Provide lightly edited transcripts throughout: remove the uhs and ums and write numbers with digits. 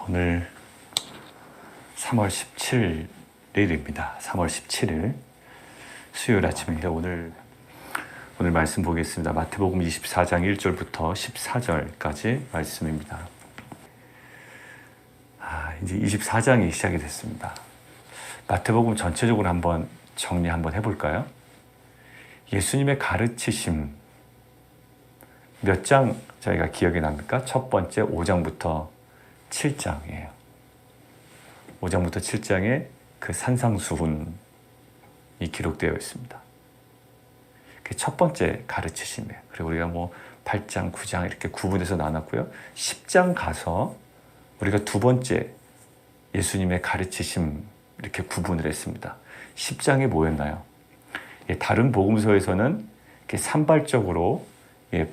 오늘 3월 17일입니다. 3월 17일 수요일 아침입니다. 오늘 말씀 보겠습니다. 마태복음 24장 1절부터 14절까지 말씀입니다. 이제 24장이 시작이 됐습니다. 마태복음 전체적으로 한번 정리 한번 해볼까요? 예수님의 가르치심 몇 장 저희가 기억이 납니까? 첫 번째 5장부터 7장이에요. 5장부터 7장에 그 산상수훈이 기록되어 있습니다. 그게 첫 번째 가르치심이에요. 그리고 우리가 8장, 9장 이렇게 구분해서 나눴고요. 10장 가서 우리가 두 번째 예수님의 가르치심 이렇게 구분을 했습니다. 10장이 뭐였나요? 다른 복음서에서는 이렇게 산발적으로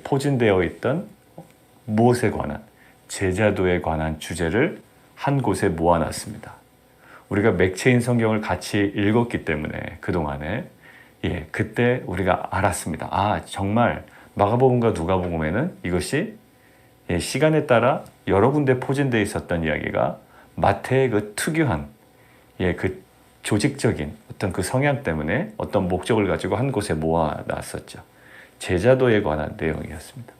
포진되어 있던 무엇에 관한, 제자도에 관한 주제를 한 곳에 모아놨습니다. 우리가 맥체인 성경을 같이 읽었기 때문에 그동안에 그때 우리가 알았습니다. 정말 마가복음과 누가복음에는 이것이 시간에 따라 여러 군데 포진되어 있었던 이야기가 마태의 그 특유한 그 조직적인 어떤 그 성향 때문에 어떤 목적을 가지고 한 곳에 모아놨었죠. 제자도에 관한 내용이었습니다.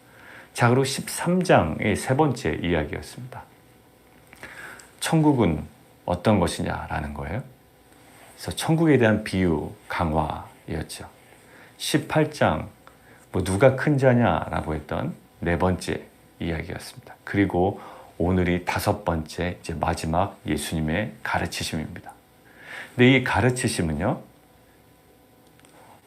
자, 그리고 13장의 세 번째 이야기였습니다. 천국은 어떤 것이냐라는 거예요. 그래서 천국에 대한 비유 강화였죠. 18장 누가 큰 자냐라고 했던 네 번째 이야기였습니다. 그리고 오늘이 다섯 번째 이제 마지막 예수님의 가르치심입니다. 근데 이 가르치심은요,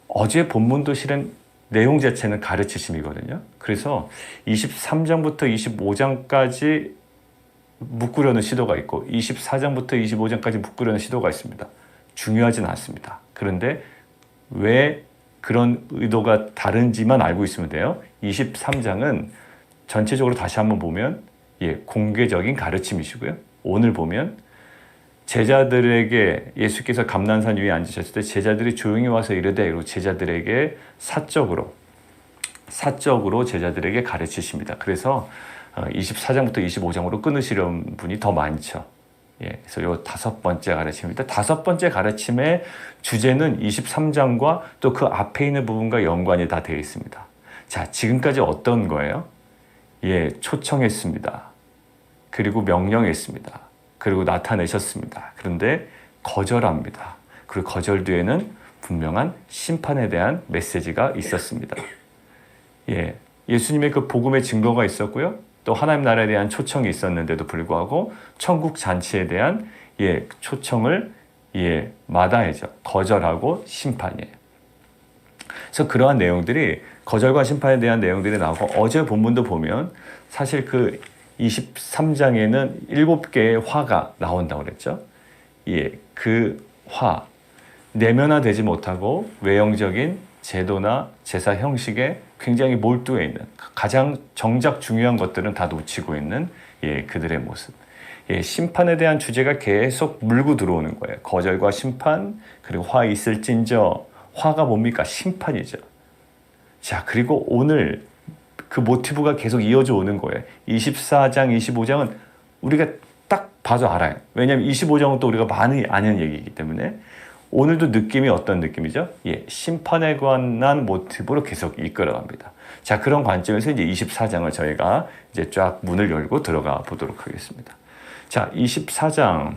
어제 본문도 실은 내용 자체는 가르치심이거든요. 그래서 23장부터 25장까지 묶으려는 시도가 있고 24장부터 25장까지 묶으려는 시도가 있습니다. 중요하진 않습니다. 그런데 왜 그런 의도가 다른지만 알고 있으면 돼요. 23장은 전체적으로 다시 한번 보면 공개적인 가르침이시고요. 오늘 보면 제자들에게 예수께서 감난산 위에 앉으셨을 때 제자들이 조용히 와서 이르되, 그리고 제자들에게 사적으로 제자들에게 가르치십니다. 그래서 24장부터 25장으로 끊으시려는 분이 더 많죠. 그래서 요 다섯 번째 가르침입니다. 다섯 번째 가르침의 주제는 23장과 또 그 앞에 있는 부분과 연관이 다 되어 있습니다. 자, 지금까지 어떤 거예요? 초청했습니다. 그리고 명령했습니다. 그리고 나타내셨습니다. 그런데 거절합니다. 그리고 거절 뒤에는 분명한 심판에 대한 메시지가 있었습니다. 예수님의 그 복음의 증거가 있었고요. 또 하나님 나라에 대한 초청이 있었는데도 불구하고 천국 잔치에 대한 초청을 마다하죠. 거절하고 심판이에요. 그래서 그러한 내용들이, 거절과 심판에 대한 내용들이 나오고, 어제 본문도 보면 사실 그 23장에는 7개의 화가 나온다고 그랬죠. 그 화, 내면화되지 못하고 외형적인 제도나 제사 형식에 굉장히 몰두해 있는, 가장 정작 중요한 것들은 다 놓치고 있는 그들의 모습. 심판에 대한 주제가 계속 물고 들어오는 거예요. 거절과 심판, 그리고 화 있을진저. 화가 뭡니까? 심판이죠. 자, 그리고 오늘 그 모티브가 계속 이어져 오는 거예요. 24장, 25장은 우리가 딱 봐도 알아요. 왜냐하면 25장은 또 우리가 많이 아는 얘기이기 때문에 오늘도 느낌이 어떤 느낌이죠? 심판에 관한 모티브로 계속 이끌어갑니다. 자, 그런 관점에서 이제 24장을 저희가 이제 쫙 문을 열고 들어가 보도록 하겠습니다. 자, 24장.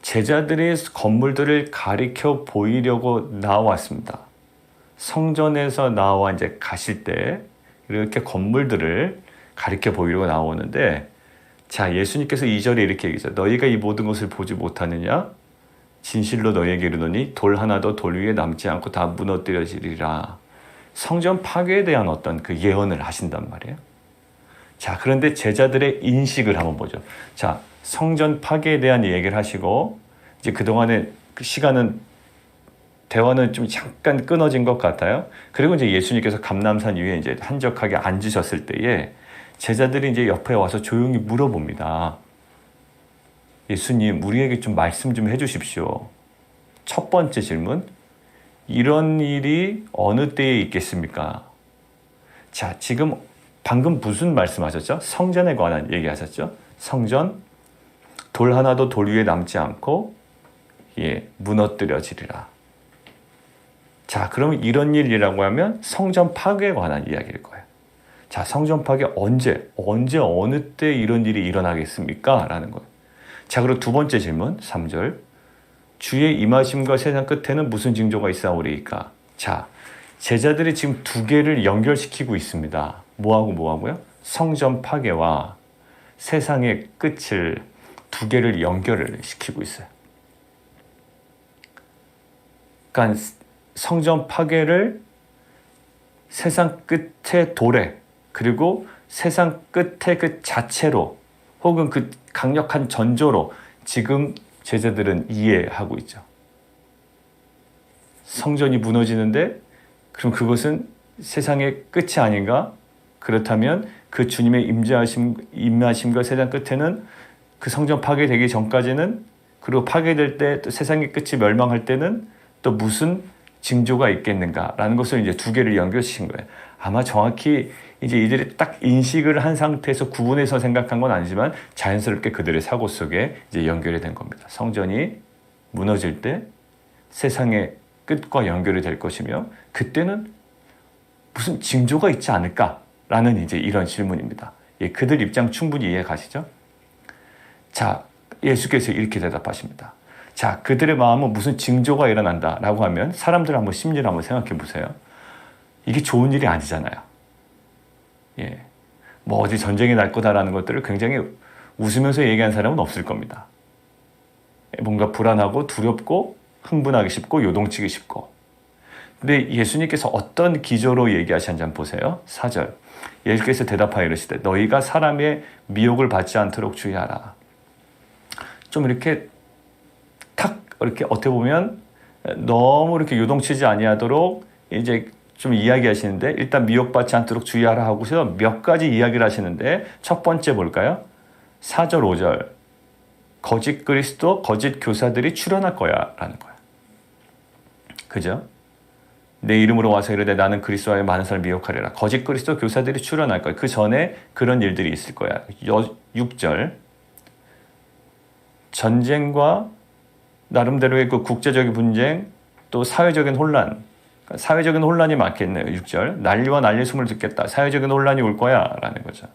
제자들이 건물들을 가리켜 보이려고 나왔습니다. 성전에서 나와 이제 가실 때 이렇게 건물들을 가리켜 보이려고 나오는데, 자, 예수님께서 2절에 이렇게 얘기하죠. 너희가 이 모든 것을 보지 못하느냐? 진실로 너희에게 이르노니 돌 하나도 돌 위에 남지 않고 다 무너뜨려지리라. 성전 파괴에 대한 어떤 그 예언을 하신단 말이에요. 자, 그런데 제자들의 인식을 한번 보죠. 자, 성전 파괴에 대한 얘기를 하시고, 이제 그동안의 그 대화는 좀 잠깐 끊어진 것 같아요. 그리고 이제 예수님께서 감람산 위에 이제 한적하게 앉으셨을 때에 제자들이 이제 옆에 와서 조용히 물어봅니다. 예수님, 우리에게 좀 말씀 좀 해주십시오. 첫 번째 질문, 이런 일이 어느 때에 있겠습니까? 자, 지금 방금 무슨 말씀하셨죠? 성전에 관한 얘기하셨죠? 성전, 돌 하나도 돌 위에 남지 않고 무너뜨려지리라. 자, 그러면 이런 일이라고 하면 성전 파괴에 관한 이야기일 거예요. 자, 성전 파괴 언제 어느 때 이런 일이 일어나겠습니까? 라는 거예요. 자, 그리고 두 번째 질문 3절. 주의 임하심과 세상 끝에는 무슨 징조가 있사오리이까? 자, 제자들이 지금 두 개를 연결시키고 있습니다. 뭐하고요? 성전 파괴와 세상의 끝을 두 개를 연결을 시키고 있어요. 그러니까 성전 파괴를 세상 끝의 도래, 그리고 세상 끝의 그 자체로 혹은 그 강력한 전조로 지금 제자들은 이해하고 있죠. 성전이 무너지는데 그럼 그것은 세상의 끝이 아닌가? 그렇다면 그 주님의 임하심과 세상 끝에는 그 성전 파괴되기 전까지는, 그리고 파괴될 때 또 세상의 끝이 멸망할 때는 또 무슨 징조가 있겠는가라는 것을 이제 두 개를 연결시킨 거예요. 아마 정확히 이제 이들이 딱 인식을 한 상태에서 구분해서 생각한 건 아니지만 자연스럽게 그들의 사고 속에 이제 연결이 된 겁니다. 성전이 무너질 때 세상의 끝과 연결이 될 것이며 그때는 무슨 징조가 있지 않을까라는 이제 이런 질문입니다. 그들 입장 충분히 이해 가시죠? 자, 예수께서 이렇게 대답하십니다. 자, 그들의 마음은 무슨 징조가 일어난다라고 하면 사람들 한번 심리를 한번 생각해 보세요. 이게 좋은 일이 아니잖아요. 뭐 어디 전쟁이 날 거다라는 것들을 굉장히 웃으면서 얘기하는 사람은 없을 겁니다. 뭔가 불안하고 두렵고 흥분하기 쉽고 요동치기 쉽고. 근데 예수님께서 어떤 기조로 얘기하셨는지 한번 보세요. 4절. 예수께서 대답하여 이르시되 너희가 사람의 미혹을 받지 않도록 주의하라. 좀 이렇게 탁 이렇게 어떻게 보면 너무 이렇게 요동치지 아니하도록 이제 좀 이야기하시는데, 일단 미혹받지 않도록 주의하라 하고서 몇 가지 이야기를 하시는데, 첫 번째 뭘까요? 4절 5절. 거짓 그리스도, 거짓 교사들이 출현할 거야 라는 거야. 그죠? 내 이름으로 와서 이르되 나는 그리스도와 많은 사람을 미혹하리라. 거짓 그리스도 교사들이 출현할 거야. 그 전에 그런 일들이 있을 거야. 6절. 전쟁과 나름대로의 그 국제적인 분쟁, 또 사회적인 혼란. 사회적인 혼란이 많겠네요. 6절. 난리와 난리숨을 듣겠다. 사회적인 혼란이 올 거야 라는 거죠.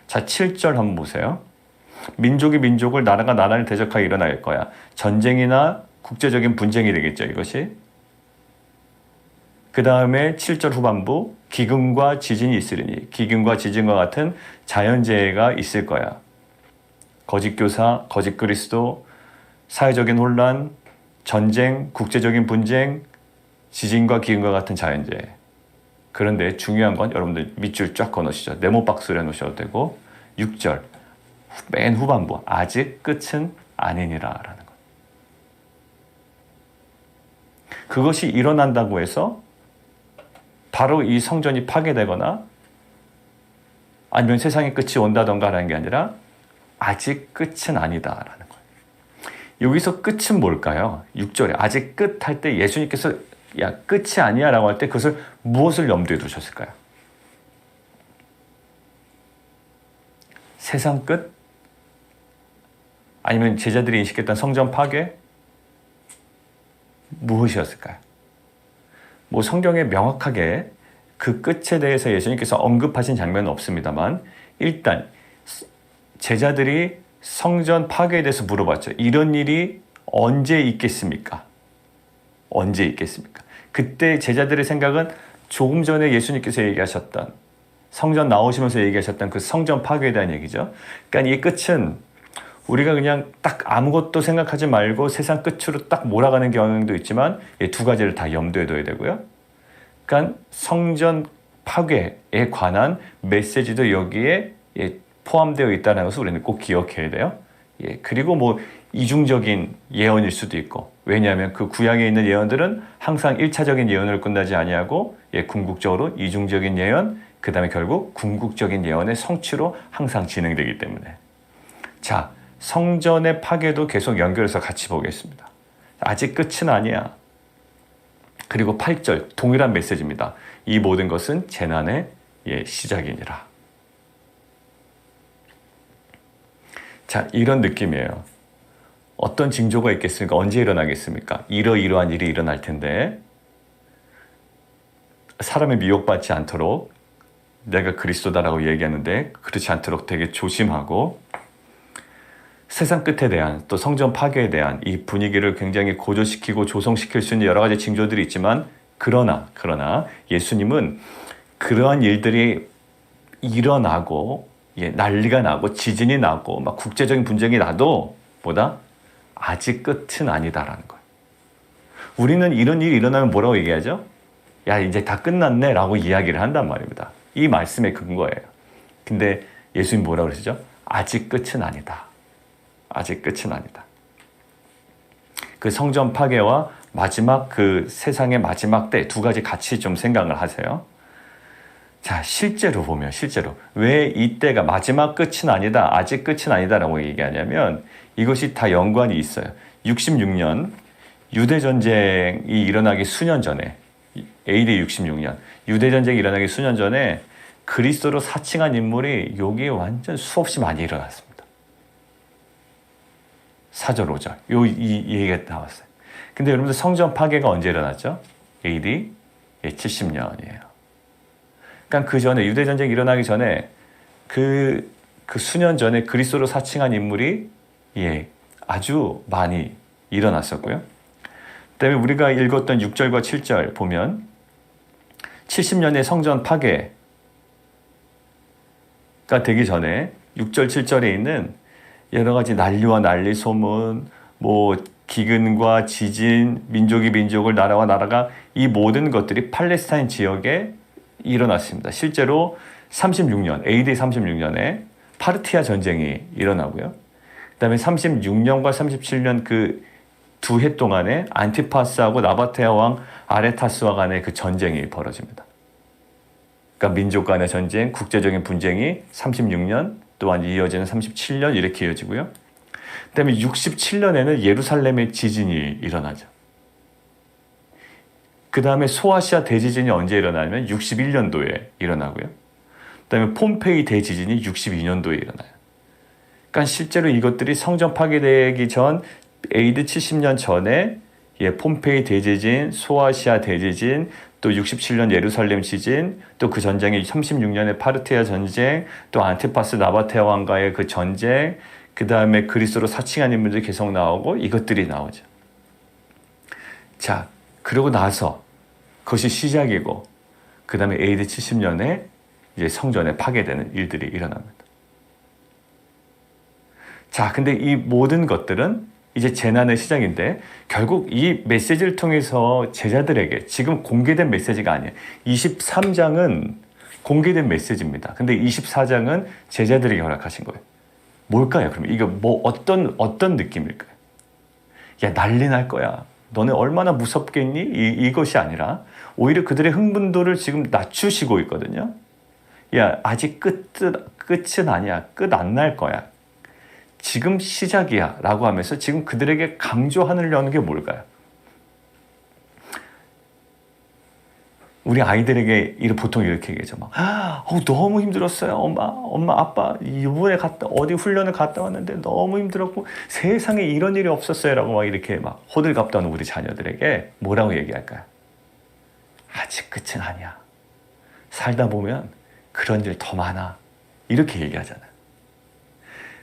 자, 7절 한번 보세요. 민족이 민족을, 나라가 나라를 대적하여 일어날 거야. 전쟁이나 국제적인 분쟁이 되겠죠, 이것이. 그 다음에 7절 후반부, 기근과 지진이 있으리니, 기근과 지진과 같은 자연재해가 있을 거야. 거짓 교사, 거짓 그리스도, 사회적인 혼란, 전쟁, 국제적인 분쟁, 지진과 기근과 같은 자연재해. 그런데 중요한 건 여러분들 밑줄 쫙 그어놓으시죠. 네모 박스를 해놓으셔도 되고, 6절 맨 후반부, 아직 끝은 아니니라 라는 것. 그것이 일어난다고 해서 바로 이 성전이 파괴되거나 아니면 세상의 끝이 온다던가 라는 게 아니라 아직 끝은 아니다 라는 거예요. 여기서 끝은 뭘까요? 6절에 아직 끝 할 때 예수님께서 야, 끝이 아니야 라고 할 때 그것을 무엇을 염두에 두셨을까요? 세상 끝? 아니면 제자들이 인식했던 성전 파괴? 무엇이었을까요? 뭐 성경에 명확하게 그 끝에 대해서 예수님께서 언급하신 장면은 없습니다만, 일단 제자들이 성전 파괴에 대해서 물어봤죠. 이런 일이 언제 있겠습니까? 언제 있겠습니까? 그때 제자들의 생각은 조금 전에 예수님께서 얘기하셨던, 성전 나오시면서 얘기하셨던 그 성전 파괴에 대한 얘기죠. 그러니까 이 끝은 우리가 그냥 딱 아무것도 생각하지 말고 세상 끝으로 딱 몰아가는 경향도 있지만 이 두 가지를 다 염두에 둬야 되고요. 그러니까 성전 파괴에 관한 메시지도 여기에 포함되어 있다는 것을 우리는 꼭 기억해야 돼요. 그리고 뭐 이중적인 예언일 수도 있고, 왜냐하면 그 구약에 있는 예언들은 항상 1차적인 예언을 끝나지 아니하고 궁극적으로 이중적인 예언, 그 다음에 결국 궁극적인 예언의 성취로 항상 진행되기 때문에. 자, 성전의 파괴도 계속 연결해서 같이 보겠습니다. 아직 끝은 아니야. 그리고 8절 동일한 메시지입니다. 이 모든 것은 재난의 시작이니라. 자, 이런 느낌이에요. 어떤 징조가 있겠습니까? 언제 일어나겠습니까? 이러이러한 일이 일어날 텐데 사람의 미혹받지 않도록 내가 그리스도다라고 얘기하는데 그렇지 않도록 되게 조심하고 세상 끝에 대한 또 성전 파괴에 대한 이 분위기를 굉장히 고조시키고 조성시킬 수 있는 여러 가지 징조들이 있지만 그러나 예수님은 그러한 일들이 일어나고 난리가 나고 지진이 나고 막 국제적인 분쟁이 나도 아직 끝은 아니다라는 거예요. 우리는 이런 일이 일어나면 뭐라고 얘기하죠? 야, 이제 다 끝났네 라고 이야기를 한단 말입니다. 이 말씀의 근거예요. 근데 예수님 뭐라고 그러시죠? 아직 끝은 아니다. 아직 끝은 아니다. 그 성전 파괴와 마지막 그 세상의 마지막 때 두 가지 같이 좀 생각을 하세요. 자, 실제로 왜 이때가 마지막 끝은 아니다, 아직 끝은 아니다라고 얘기하냐면 이것이 다 연관이 있어요. 66년 유대전쟁이 일어나기 수년 전에 AD 66년 유대전쟁이 일어나기 수년 전에 그리스도로 사칭한 인물이 여기에 완전 수없이 많이 일어났습니다. 4절 5절 이 얘기가 나왔어요. 근데 여러분들 성전 파괴가 언제 일어났죠? AD 70년이에요. 그러니까 그 전에 유대전쟁이 일어나기 전에 그 수년 전에 그리스도로 사칭한 인물이 아주 많이 일어났었고요. 그다음에 우리가 읽었던 6절과 7절 보면 70년의 성전 파괴가 되기 전에 6절 7절에 있는 여러 가지 난리와 난리 소문, 기근과 지진, 민족이 민족을, 나라와 나라가 이 모든 것들이 팔레스타인 지역에 일어났습니다. 실제로 36년, AD 36년에 파르티아 전쟁이 일어나고요. 그 다음에 36년과 37년 그 두 해 동안에 안티파스하고 나바테아 왕 아레타스와 간의 그 전쟁이 벌어집니다. 그러니까 민족 간의 전쟁, 국제적인 분쟁이 36년 또한 이어지는 37년 이렇게 이어지고요. 그 다음에 67년에는 예루살렘의 지진이 일어나죠. 그 다음에 소아시아 대지진이 언제 일어나냐면 61년도에 일어나고요. 그 다음에 폼페이 대지진이 62년도에 일어나요. 그러니까 실제로 이것들이 성전 파괴되기 전 AD 70년 전에 폼페이 대지진, 소아시아 대지진, 또 67년 예루살렘 지진, 또 그 전쟁이 36년의 파르티아 전쟁, 또 안티파스 나바테아 왕과의 그 전쟁, 그 다음에 그리스도로 사칭한 인물들이 계속 나오고 이것들이 나오죠. 자, 그러고 나서 그것이 시작이고 그 다음에 AD 70년에 이제 성전에 파괴되는 일들이 일어납니다. 자, 근데 이 모든 것들은 이제 재난의 시작인데 결국 이 메시지를 통해서 제자들에게 지금 공개된 메시지가 아니에요. 23장은 공개된 메시지입니다. 근데 24장은 제자들에게 허락하신 거예요. 뭘까요? 그럼 이거 어떤 느낌일까요? 야, 난리 날 거야. 너네 얼마나 무섭겠니? 이것이 아니라 오히려 그들의 흥분도를 지금 낮추시고 있거든요. 야, 아직 끝은 아니야. 끝 안 날 거야. 지금 시작이야 라고 하면서 지금 그들에게 강조하려는 게 뭘까요? 우리 아이들에게 보통 이렇게 얘기하죠. 너무 힘들었어요. 엄마, 아빠 이번에 어디 훈련을 갔다 왔는데 너무 힘들었고 세상에 이런 일이 없었어요 라고 이렇게 호들갑 떠는 우리 자녀들에게 뭐라고 얘기할까요? 아직 끝은 아니야. 살다 보면 그런 일 더 많아. 이렇게 얘기하잖아요.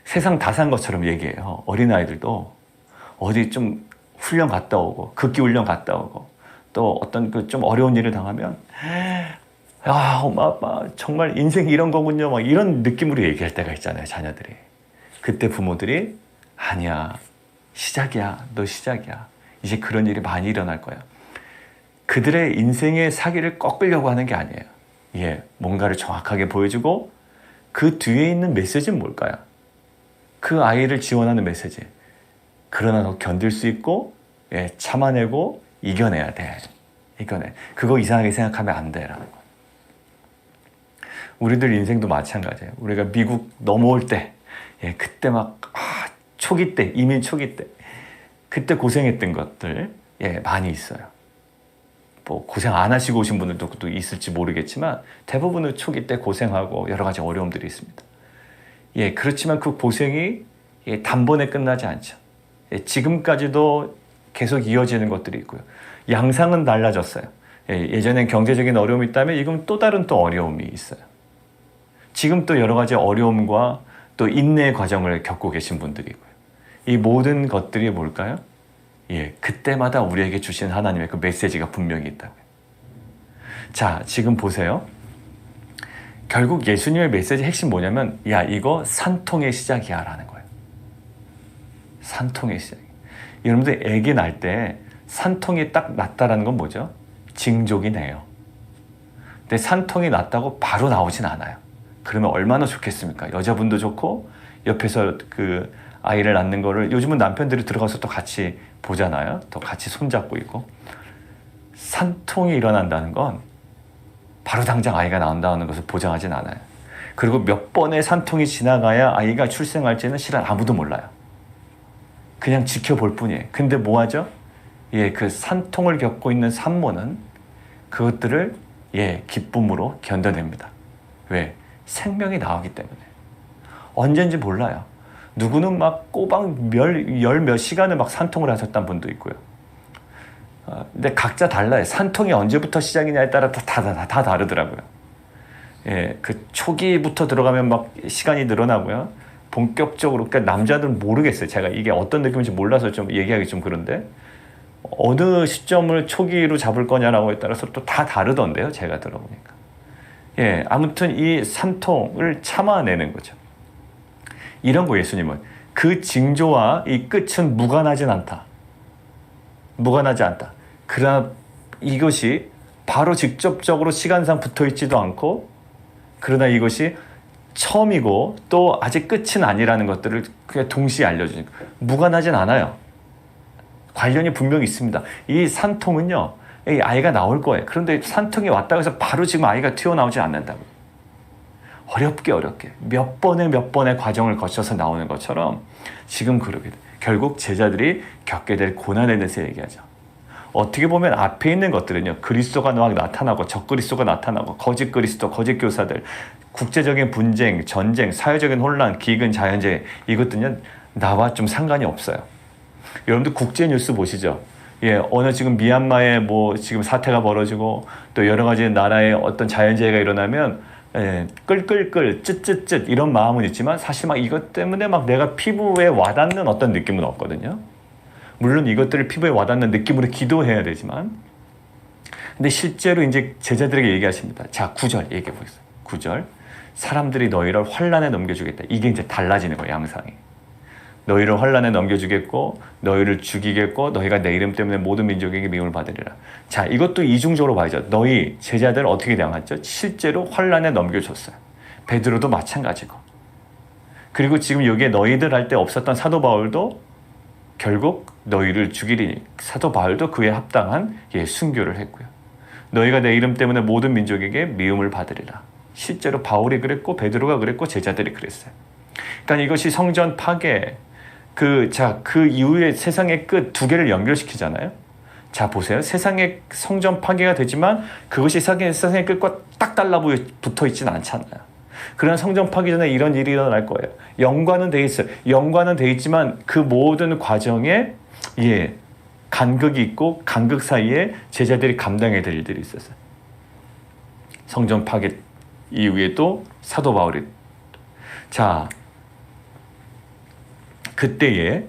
세상 다 산 것처럼 얘기해요. 어린아이들도 어디 좀 훈련 갔다 오고 극기 훈련 갔다 오고 또 어떤 좀 어려운 일을 당하면 엄마 아빠 정말 인생이 이런 거군요. 이런 느낌으로 얘기할 때가 있잖아요. 자녀들이. 그때 부모들이 아니야. 시작이야. 너 시작이야. 이제 그런 일이 많이 일어날 거야. 그들의 인생의 사기를 꺾으려고 하는 게 아니에요. 뭔가를 정확하게 보여주고 그 뒤에 있는 메시지는 뭘까요? 그 아이를 지원하는 메시지. 그러나 너 견딜 수 있고 참아내고 이겨내야 돼. 그거 이상하게 생각하면 안 돼. 라는 거. 우리들 인생도 마찬가지예요. 우리가 미국 넘어올 때 그때 초기 때, 이민 초기 때 그때 고생했던 것들 많이 있어요. 뭐 고생 안 하시고 오신 분들도 또 있을지 모르겠지만 대부분은 초기 때 고생하고 여러 가지 어려움들이 있습니다. 예, 그렇지만 그 고생이 예, 단번에 끝나지 않죠. 예, 지금까지도 계속 이어지는 것들이 있고요. 양상은 달라졌어요. 예, 예전엔 경제적인 어려움이 있다면 지금 또 다른 또 어려움이 있어요. 지금 또 여러 가지 어려움과 또 인내의 과정을 겪고 계신 분들이고요. 이 모든 것들이 뭘까요? 예, 그때마다 우리에게 주신 하나님의 그 메시지가 분명히 있다고요. 자, 지금 보세요. 결국 예수님의 메시지 핵심 뭐냐면 야, 이거 산통의 시작이야 라는 거예요. 산통의 시작. 여러분들 애기 날 때 산통이 딱 났다라는 건 뭐죠? 징조기 네요. 근데 산통이 났다고 바로 나오진 않아요. 그러면 얼마나 좋겠습니까? 여자분도 좋고 옆에서 그 아이를 낳는 거를 요즘은 남편들이 들어가서 또 같이 보잖아요. 또 같이 손잡고 있고. 산통이 일어난다는 건 바로 당장 아이가 나온다는 것을 보장하진 않아요. 그리고 몇 번의 산통이 지나가야 아이가 출생할지는 실은 아무도 몰라요. 그냥 지켜볼 뿐이에요. 근데 뭐하죠? 예, 그 산통을 겪고 있는 산모는 그것들을 예, 기쁨으로 견뎌냅니다. 왜? 생명이 나오기 때문에. 언젠지 몰라요. 누구는 막 꼬박 열 몇 시간을 막 산통을 하셨던 분도 있고요. 근데 각자 달라요. 산통이 언제부터 시작이냐에 따라 다 다르더라고요. 예, 그 초기부터 들어가면 막 시간이 늘어나고요. 본격적으로, 그러니까 남자들은 모르겠어요. 제가 이게 어떤 느낌인지 몰라서 좀 얘기하기 좀 그런데 어느 시점을 초기로 잡을 거냐라고에 따라서 또 다 다르던데요. 제가 들어보니까. 예, 아무튼 이 산통을 참아내는 거죠. 이런 거 예수님은 그 징조와 이 끝은 무관하진 않다. 무관하지 않다. 그러나 이것이 바로 직접적으로 시간상 붙어 있지도 않고 그러나 이것이 처음이고 또 아직 끝은 아니라는 것들을 그냥 동시에 알려주니까 무관하진 않아요. 관련이 분명히 있습니다. 이 산통은요, 이 아이가 나올 거예요. 그런데 산통이 왔다고 해서 바로 지금 아이가 튀어나오지 않는다고. 어렵게 몇 번의 과정을 거쳐서 나오는 것처럼 지금 그러게 돼. 결국 제자들이 겪게 될 고난에 대해서 얘기하죠. 어떻게 보면 앞에 있는 것들은요, 그리스도가 막 나타나고 적그리스도가 나타나고 거짓 그리스도, 거짓 교사들, 국제적인 분쟁, 전쟁, 사회적인 혼란, 기근, 자연재해, 이것들은 나와 좀 상관이 없어요. 여러분들 국제 뉴스 보시죠. 예, 어느 지금 미얀마에 뭐 지금 사태가 벌어지고 또 여러 가지 나라에 어떤 자연재해가 일어나면 예, 끌끌끌 쯧쯧쯧 이런 마음은 있지만 사실 막 이것 때문에 막 내가 피부에 와닿는 어떤 느낌은 없거든요. 물론 이것들을 피부에 와닿는 느낌으로 기도해야 되지만 근데 실제로 이제 제자들에게 얘기하십니다. 자, 9절 얘기해 보겠습니다. 9절. 사람들이 너희를 환난에 넘겨주겠다. 이게 이제 달라지는 거예요, 양상이. 너희를 환난에 넘겨주겠고 너희를 죽이겠고 너희가 내 이름 때문에 모든 민족에게 미움을 받으리라. 자, 이것도 이중적으로 봐야죠. 너희 제자들 어떻게 당했죠? 실제로 환난에 넘겨줬어요. 베드로도 마찬가지고. 그리고 지금 여기에 너희들 할 때 없었던 사도 바울도 결국 너희를 죽이리니 사도 바울도 그에 합당한 순교를 했고요. 너희가 내 이름 때문에 모든 민족에게 미움을 받으리라. 실제로 바울이 그랬고 베드로가 그랬고 제자들이 그랬어요. 그러니까 이것이 성전 파괴, 그 이후에 세상의 끝 두 개를 연결시키잖아요. 자, 보세요. 세상의 성전 파괴가 되지만 그것이 세상의 끝과 딱 달라붙어 있지는 않잖아요. 그러나 성전 파괴 전에 이런 일이 일어날 거예요. 연관은 돼 있어요. 연관은 돼 있지만 그 모든 과정에 간극이 있고 간극 사이에 제자들이 감당해야 될 일들이 있었어요. 성전 파괴 이후에 또 사도 바울이 자, 그때에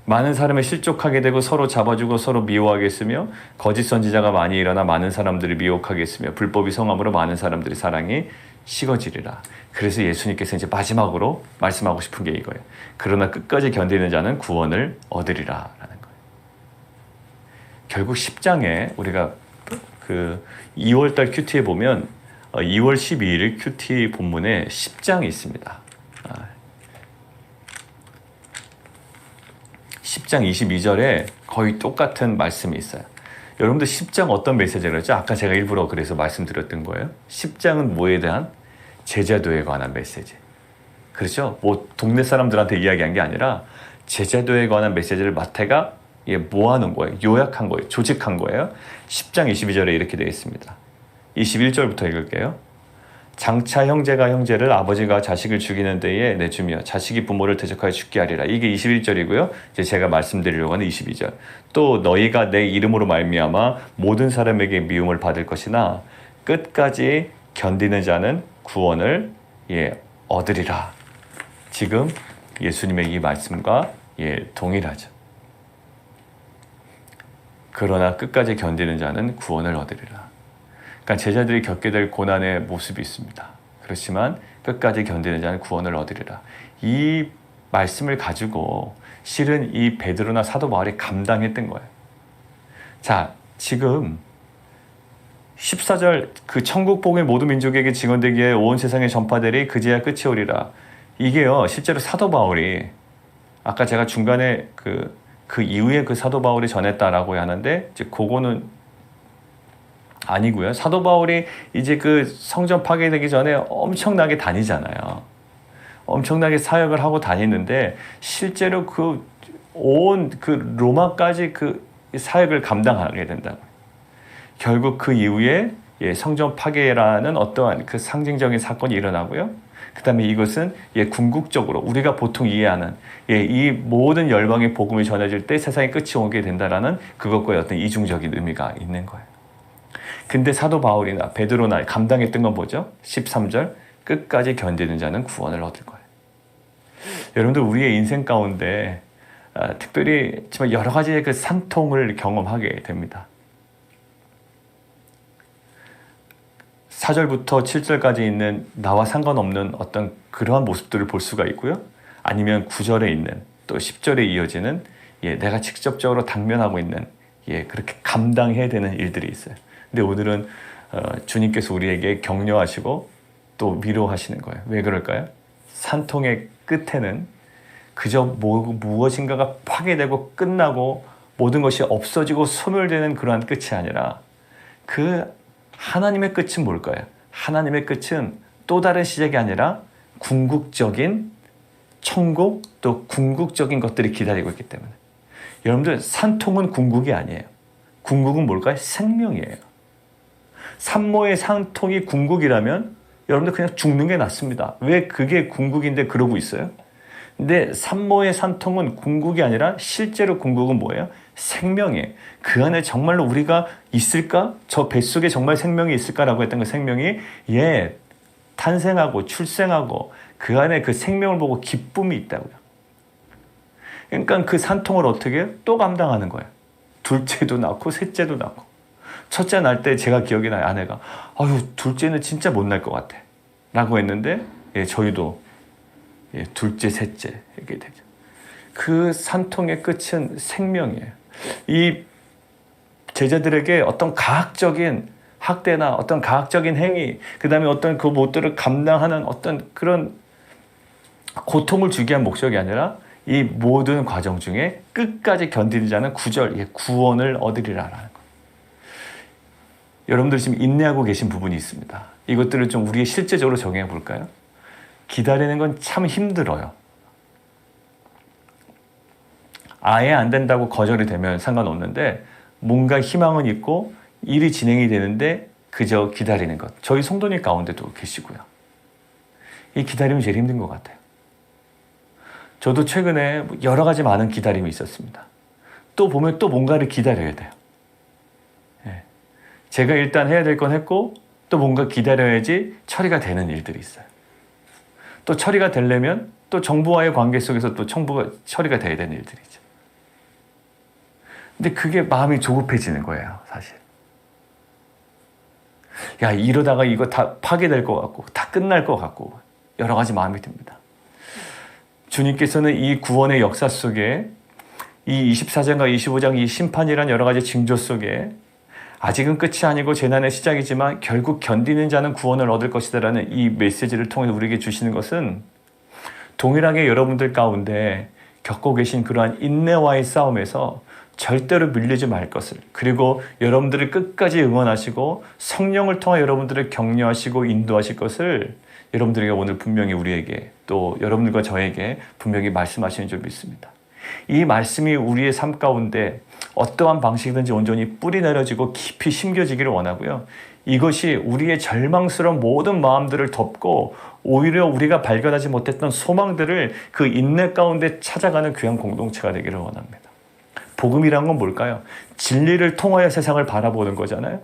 많은 사람이 실족하게 되고 서로 잡아주고 서로 미워하게 했으며 거짓 선지자가 많이 일어나 많은 사람들을 미혹하게 했으며 불법이 성함으로 많은 사람들의 사랑이 식어지리라. 그래서 예수님께서 이제 마지막으로 말씀하고 싶은 게 이거예요. 그러나 끝까지 견디는 자는 구원을 얻으리라 라는 거예요. 결국 10장에 우리가 그 2월달 큐티에 보면 2월 12일 큐티 본문에 10장이 있습니다. 10장 22절에 거의 똑같은 말씀이 있어요. 여러분들 10장 어떤 메시지를 했죠? 아까 제가 일부러 그래서 말씀드렸던 거예요. 10장은 뭐에 대한? 제자도에 관한 메시지. 그렇죠? 뭐 동네 사람들한테 이야기한 게 아니라 제자도에 관한 메시지를 마태가 모아놓은 거예요. 요약한 거예요. 조직한 거예요. 10장 22절에 이렇게 되어 있습니다. 21절부터 읽을게요. 장차 형제가 형제를 아버지가 자식을 죽이는 때에 내주며 자식이 부모를 대적하여 죽게 하리라. 이게 21절이고요. 이제 제가 말씀드리려고 하는 22절. 또 너희가 내 이름으로 말미암아 모든 사람에게 미움을 받을 것이나 끝까지 견디는 자는 구원을 얻으리라. 지금 예수님의 이 말씀과 동일하죠. 그러나 끝까지 견디는 자는 구원을 얻으리라. 그러니까 제자들이 겪게 될 고난의 모습이 있습니다. 그렇지만 끝까지 견디는 자는 구원을 얻으리라. 이 말씀을 가지고 실은 이 베드로나 사도 바울이 감당했던 거예요. 자, 지금 14절 그 천국 복음이 모든 민족에게 증언되기에 온 세상에 전파되리 그제야 끝이 오리라. 이게요, 실제로 사도 바울이 아까 제가 중간에 그 이후에 그 사도 바울이 전했다라고 하는데 이제 그거는 아니고요. 사도 바울이 이제 그 성전 파괴되기 전에 엄청나게 다니잖아요. 엄청나게 사역을 하고 다니는데 실제로 온 로마까지 그 사역을 감당하게 된다고. 결국 그 이후에 성전 파괴라는 어떠한 그 상징적인 사건이 일어나고요. 그 다음에 이것은 궁극적으로 우리가 보통 이해하는 이 모든 열방의 복음이 전해질 때 세상의 끝이 오게 된다라는 그것과의 어떤 이중적인 의미가 있는 거예요. 근데 사도 바울이나 베드로나 감당했던 건 뭐죠? 13절 끝까지 견디는 자는 구원을 얻을 거예요. 여러분들 우리의 인생 가운데 특별히 여러 가지의 그 산통을 경험하게 됩니다. 4절부터 7절까지 있는 나와 상관없는 어떤 그러한 모습들을 볼 수가 있고요. 아니면 9절에 있는 또 10절에 이어지는 내가 직접적으로 당면하고 있는 그렇게 감당해야 되는 일들이 있어요. 근데 오늘은 주님께서 우리에게 격려하시고 또 위로하시는 거예요. 왜 그럴까요? 산통의 끝에는 그저 무엇인가가 파괴되고 끝나고 모든 것이 없어지고 소멸되는 그러한 끝이 아니라 그 하나님의 끝은 뭘까요? 하나님의 끝은 또 다른 시작이 아니라 궁극적인 천국 또 궁극적인 것들이 기다리고 있기 때문에 여러분들 산통은 궁극이 아니에요. 궁극은 뭘까요? 생명이에요. 산모의 산통이 궁극이라면 여러분들 그냥 죽는 게 낫습니다. 왜 그게 궁극인데 그러고 있어요? 근데 산모의 산통은 궁극이 아니라 실제로 궁극은 뭐예요? 생명이에요. 그 안에 정말로 우리가 있을까? 저 뱃속에 정말 생명이 있을까라고 했던 그 생명이 탄생하고 출생하고 그 안에 그 생명을 보고 기쁨이 있다고요. 그러니까 그 산통을 어떻게 해요? 또 감당하는 거예요. 둘째도 낳고 셋째도 낳고. 첫째 날 때 제가 기억이 나요. 아내가 둘째는 진짜 못 날 것 같아 라고 했는데 저희도 둘째 셋째 이렇게 되죠. 그 산통의 끝은 생명이에요. 이 제자들에게 어떤 과학적인 학대나 어떤 과학적인 행위, 그 다음에 어떤 그 못들을 감당하는 어떤 그런 고통을 주기 위한 목적이 아니라 이 모든 과정 중에 끝까지 견디는 자는 9절, 구원을 얻으리라라는 거예요. 여러분들 지금 인내하고 계신 부분이 있습니다. 이것들을 좀 우리가 실제적으로 적용해 볼까요? 기다리는 건 참 힘들어요. 아예 안 된다고 거절이 되면 상관없는데 뭔가 희망은 있고 일이 진행이 되는데 그저 기다리는 것. 저희 성도님 가운데도 계시고요. 이 기다림이 제일 힘든 것 같아요. 저도 최근에 여러 가지 많은 기다림이 있었습니다. 또 보면 또 뭔가를 기다려야 돼요. 제가 일단 해야 될 건 했고 또 뭔가 기다려야지 처리가 되는 일들이 있어요. 또 처리가 되려면 또 정부와의 관계 속에서 또 처리가 돼야 되는 일들이죠. 근데 그게 마음이 조급해지는 거예요, 사실. 이러다가 이거 다 파괴될 것 같고 다 끝날 것 같고 여러 가지 마음이 듭니다. 주님께서는 이 구원의 역사 속에 이 24장과 25장 이 심판이란 여러 가지 징조 속에 아직은 끝이 아니고 재난의 시작이지만 결국 견디는 자는 구원을 얻을 것이다라는 이 메시지를 통해 우리에게 주시는 것은 동일하게 여러분들 가운데 겪고 계신 그러한 인내와의 싸움에서 절대로 밀리지 말 것을, 그리고 여러분들을 끝까지 응원하시고 성령을 통해 여러분들을 격려하시고 인도하실 것을 여러분들에게 오늘 분명히 우리에게 또 여러분들과 저에게 분명히 말씀하시는 줄 믿습니다. 이 말씀이 우리의 삶 가운데 어떠한 방식이든지 온전히 뿌리 내려지고 깊이 심겨지기를 원하고요. 이것이 우리의 절망스러운 모든 마음들을 덮고 오히려 우리가 발견하지 못했던 소망들을 그 인내 가운데 찾아가는 귀한 공동체가 되기를 원합니다. 복음이란 건 뭘까요? 진리를 통하여 세상을 바라보는 거잖아요.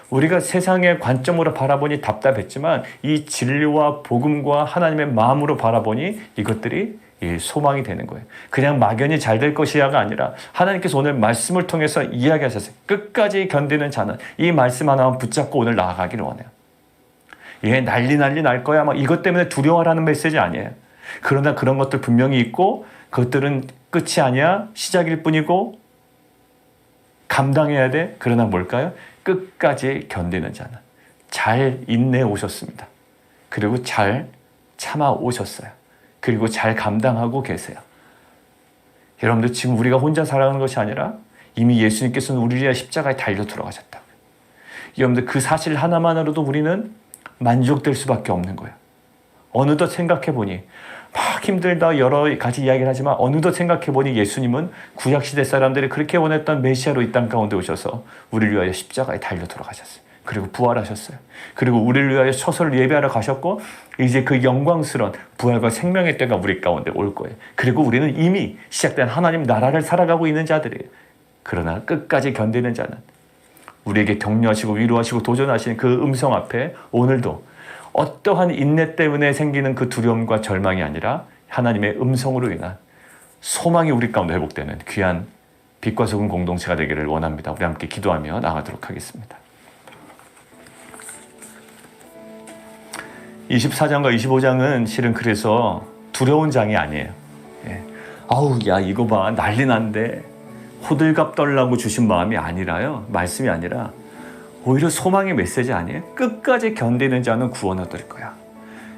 우리가 세상의 관점으로 바라보니 답답했지만 이 진리와 복음과 하나님의 마음으로 바라보니 이것들이 소망이 되는 거예요. 그냥 막연히 잘 될 것이야가 아니라 하나님께서 오늘 말씀을 통해서 이야기하셨어요. 끝까지 견디는 자는 이 말씀 하나만 붙잡고 오늘 나아가기를 원해요. 난리 날 거야 막 이것 때문에 두려워하라는 메시지 아니에요. 그러나 그런 것들 분명히 있고 그것들은 끝이 아니야. 시작일 뿐이고 감당해야 돼. 그러나 뭘까요? 끝까지 견디는 자는 잘 인내해 오셨습니다. 그리고 잘 참아 오셨어요. 그리고 잘 감당하고 계세요. 여러분들 지금 우리가 혼자 살아가는 것이 아니라 이미 예수님께서는 우리를 위해 십자가에 달려 들어가셨다고요. 여러분들 그 사실 하나만으로도 우리는 만족될 수밖에 없는 거예요. 어느덧 생각해보니 막 힘들다 여러 가지 이야기를 하지만 어느덧 생각해보니 예수님은 구약시대 사람들이 그렇게 원했던 메시아로 이 땅 가운데 오셔서 우리를 위하여 십자가에 달려 들어가셨어요. 그리고 부활하셨어요. 그리고 우리를 위하여 처소를 예배하러 가셨고 이제 그 영광스러운 부활과 생명의 때가 우리 가운데 올 거예요. 그리고 우리는 이미 시작된 하나님 나라를 살아가고 있는 자들이에요. 그러나 끝까지 견디는 자는 우리에게 격려하시고 위로하시고 도전하시는 그 음성 앞에 오늘도 어떠한 인내 때문에 생기는 그 두려움과 절망이 아니라 하나님의 음성으로 인한 소망이 우리 가운데 회복되는 귀한 빛과 소금 공동체가 되기를 원합니다. 우리 함께 기도하며 나가도록 하겠습니다. 24장과 25장은 실은 그래서 두려운 장이 아니에요. 아우 야 이거 봐 난리 난데 호들갑 떨라고 주신 마음이 아니라요. 말씀이 아니라 오히려 소망의 메시지 아니에요? 끝까지 견디는 자는 구원 얻을 거야.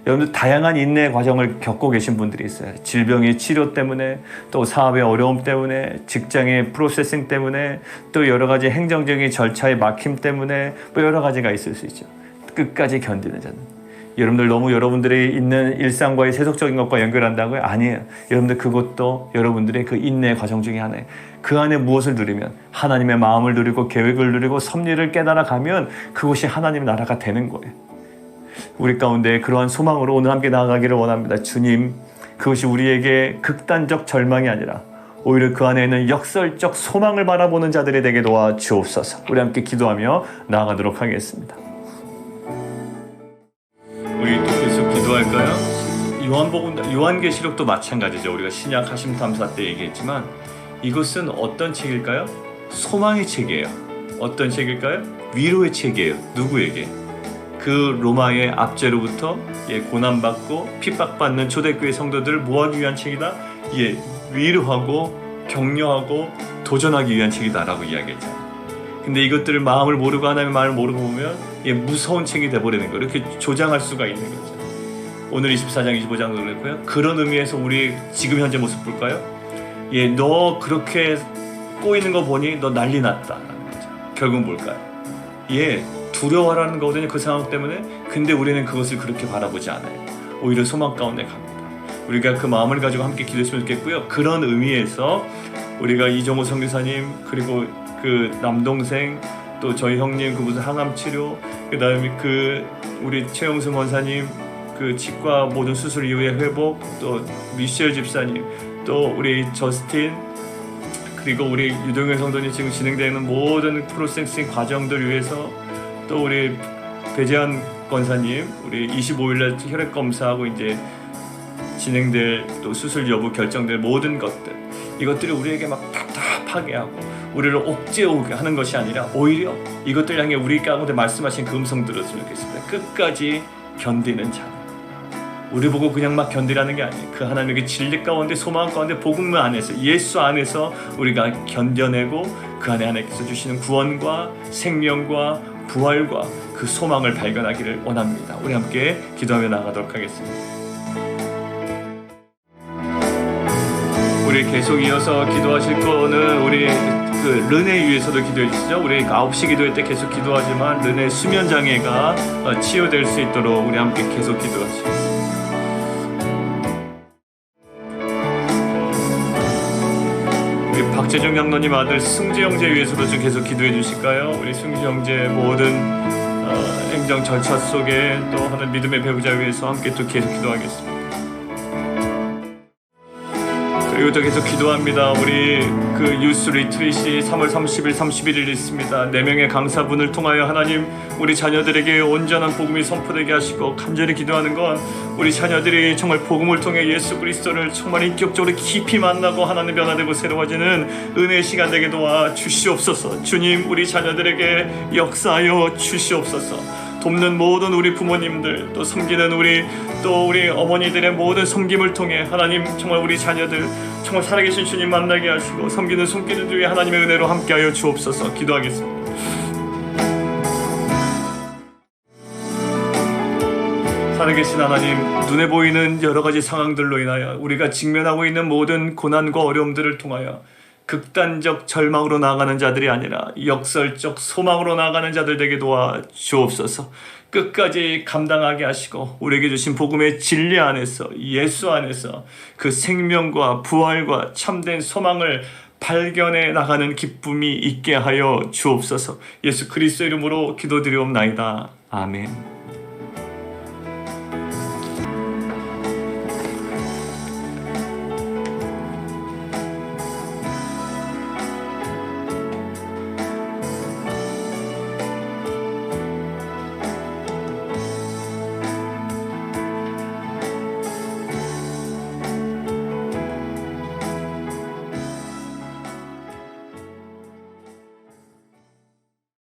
여러분들 다양한 인내의 과정을 겪고 계신 분들이 있어요. 질병의 치료 때문에 또 사업의 어려움 때문에 직장의 프로세싱 때문에 또 여러 가지 행정적인 절차의 막힘 때문에 뭐 여러 가지가 있을 수 있죠. 끝까지 견디는 자는 여러분들 너무 여러분들이 있는 일상과의 세속적인 것과 연결한다고요? 아니에요. 여러분들 그것도 여러분들의 그 인내의 과정 중에 하나예요. 그 안에 무엇을 누리면 하나님의 마음을 누리고 계획을 누리고 섭리를 깨달아 가면 그것이 하나님의 나라가 되는 거예요. 우리 가운데 그러한 소망으로 오늘 함께 나아가기를 원합니다. 주님, 그것이 우리에게 극단적 절망이 아니라 오히려 그 안에 있는 역설적 소망을 바라보는 자들이 되게 도와주옵소서. 우리 함께 기도하며 나아가도록 하겠습니다. 우리 또 계속 기도할까요? 요한계시록도 마찬가지죠. 우리가 신약 하심 탐사 때 얘기했지만 이것은 어떤 책일까요? 소망의 책이에요. 어떤 책일까요? 위로의 책이에요. 누구에게? 그 로마의 압제로부터 고난받고 핍박받는 초대교회 성도들을 모아주기 위한 책이다. 위로하고 격려하고 도전하기 위한 책이다라고 이야기했잖아요. 근데 이것들을 마음을 모르고 하나님의 마음을 모르고 보면 무서운 책이 돼버리는 거예요. 이렇게 조장할 수가 있는 거죠. 오늘 24장 25장도 그랬고요. 그런 의미에서 우리 지금 현재 모습 볼까요? 너 그렇게 꼬이는 거 보니 너 난리 났다라는 거죠. 결국은 뭘까요? 두려워하라는 거거든요. 그 상황 때문에. 근데 우리는 그것을 그렇게 바라보지 않아요. 오히려 소망 가운데 갑니다. 우리가 그 마음을 가지고 함께 기도했으면 좋겠고요. 그런 의미에서 우리가 이정호 선교사님 그리고 그 남동생 또 저희 형님 그 무슨 항암 치료 그다음에 그 우리 최영승 원사님 그 치과 모든 수술 이후의 회복 또 미셸 집사님 또 우리 저스틴 그리고 우리 유동현 성도님 지금 진행되는 모든 프로세싱 과정들 위해서 또 우리 배재현 권사님 우리 25일날 혈액 검사하고 이제 진행될 또 수술 여부 결정될 모든 것들 이것들이 우리에게 막 답답하게 하고 우리를 옥죄오게 하는 것이 아니라 오히려 이것들 향해 우리 가운데 말씀하신 그 음성 들었으면 좋겠습니다. 끝까지 견디는 자. 우리 보고 그냥 막 견디라는 게 아니에요. 그 하나님의 진리 가운데 소망 가운데 복음 안에서 예수 안에서 우리가 견뎌내고 그 안에 하나님께서 주시는 구원과 생명과 부활과 그 소망을 발견하기를 원합니다. 우리 함께 기도하며 나가도록 하겠습니다. 우리 계속 이어서 기도하실 거는 우리 그 르네 위해서도 기도해 주시죠. 우리 9시 기도회 때 계속 기도하지만 르네 수면 장애가 치유될 수 있도록 우리 함께 계속 기도하시죠. 박재중 장로님 아들 승재 형제 위해서도 좀 계속 기도해 주실까요? 우리 승재 형제 모든 행정 절차 속에 또 하는 믿음의 배우자 위해서 함께 또 계속 기도하겠습니다. 그리고 또 계속 기도합니다. 우리 그 유스 리트릿이 3월 30일, 31일 있습니다. 4명의 강사분을 통하여 하나님 우리 자녀들에게 온전한 복음이 선포되게 하시고, 간절히 기도하는 건 우리 자녀들이 정말 복음을 통해 예수 그리스도를 정말 인격적으로 깊이 만나고 하나님 변화되고 새로워지는 은혜의 시간 되게 도와 주시옵소서. 주님, 우리 자녀들에게 역사하여 주시옵소서. 돕는 모든 우리 부모님들, 또 섬기는 우리 어머니들의 모든 섬김을 통해 하나님 정말 우리 자녀들 정말 살아계신 주님 만나게 하시고, 섬기는 손길을 위해 하나님의 은혜로 함께하여 주옵소서. 기도하겠습니다. 살아계신 하나님, 눈에 보이는 여러 가지 상황들로 인하여 우리가 직면하고 있는 모든 고난과 어려움들을 통하여 극단적 절망으로 나아가는 자들이 아니라 역설적 소망으로 나아가는 자들 되게 도와 주옵소서. 끝까지 감당하게 하시고, 우리에게 주신 복음의 진리 안에서, 예수 안에서 그 생명과 부활과 참된 소망을 발견해 나가는 기쁨이 있게 하여 주옵소서. 예수 그리스도 이름으로 기도드리옵나이다. 아멘.